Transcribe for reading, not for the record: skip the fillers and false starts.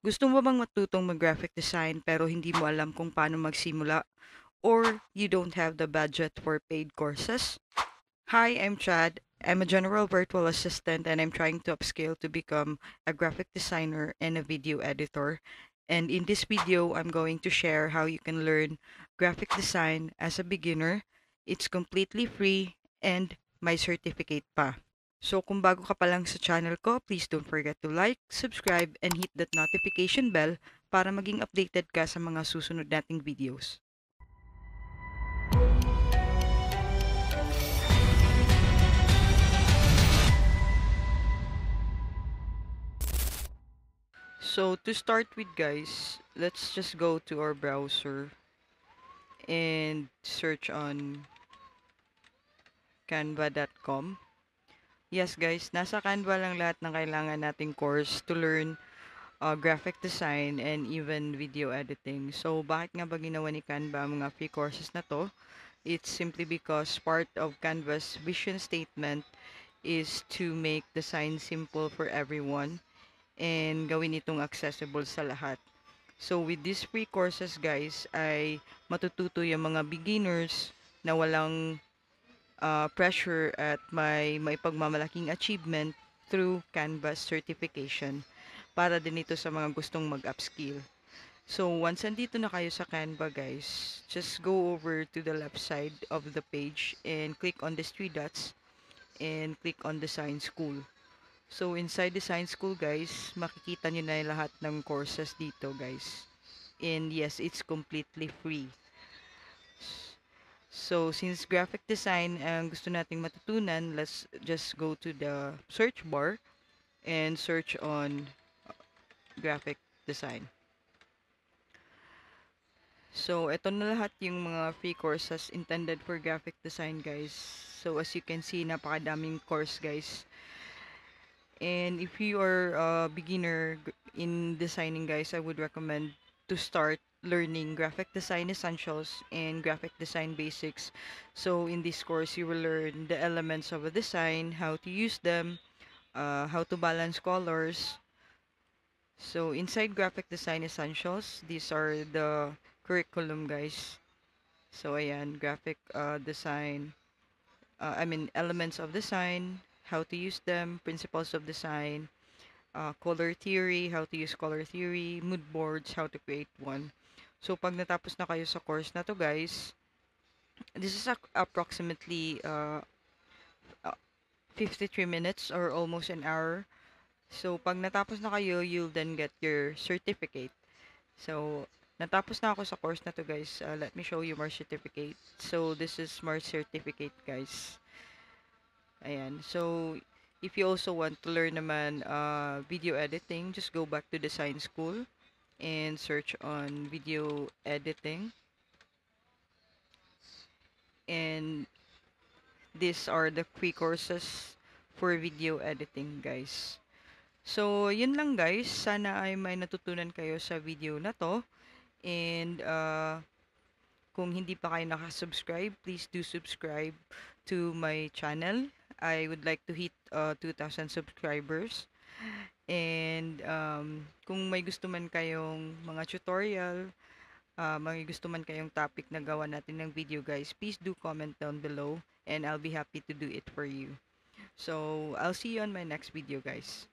Gusto mo bang matutong mag-graphic design pero hindi mo alam kung paano magsimula? Or you don't have the budget for paid courses? Hi, I'm Chad. I'm a general virtual assistant and I'm trying to upscale to become a graphic designer and a video editor. And in this video, I'm going to share how you can learn graphic design as a beginner. It's completely free and my certificate pa. So kung bago ka pa lang sa channel ko, please don't forget to like, subscribe, and hit that notification bell para maging updated ka sa mga susunod nating videos. So to start with guys, let's just go to our browser and search on canva.com. Yes guys, nasa Canva lang lahat ng kailangan nating course to learn graphic design and even video editing. So bakit nga ba ginawa ni Canva ang mga free courses na to? It's simply because part of Canva's vision statement is to make design simple for everyone and gawin itong accessible sa lahat. So with these free courses guys ay matututo yung mga beginners na walang pressure at may pagmamalaking achievement through Canvas certification para din ito sa mga gustong mag-upskill. So once andito na kayo sa Canva guys, just go over to the left side of the page and click on these three dots and click on Design School. So inside Design School guys, makikita nyo na yung lahat ng courses dito guys. And yes, it's completely free. So, since graphic design ang gusto nating matutunan, let's just go to the search bar and search on graphic design. So, ito na lahat yung mga free courses intended for graphic design, guys. So, as you can see, napakadaming course, guys. And if you are a beginner in designing, guys, I would recommend to start learning graphic design essentials and graphic design basics. So in this course, you will learn the elements of a design, how to use them, how to balance colors. So inside graphic design essentials, these are the curriculum, guys. So ayan, graphic design, elements of design, how to use them, principles of design, color theory, how to use color theory, mood boards, how to create one. So, pag natapos na kayo sa course na to guys, this is approximately 53 minutes or almost an hour. So, pag natapos na kayo, you'll then get your certificate. So, natapos na ako sa course na to guys. Let me show you my certificate. So, this is my certificate guys. Ayan. So, if you also want to learn naman video editing, just go back to Design School and search on video editing. And these are the free courses for video editing, guys. So, yun lang guys. Sana ay may natutunan kayo sa video na to. And kung hindi pa kayo nakasubscribe, please do subscribe to my channel. I would like to hit 2,000 subscribers. And kung may gusto man kayong mga tutorial, may gusto man kayong topic na gawa natin ng video guys, please do comment down below and I'll be happy to do it for you. So, I'll see you on my next video guys.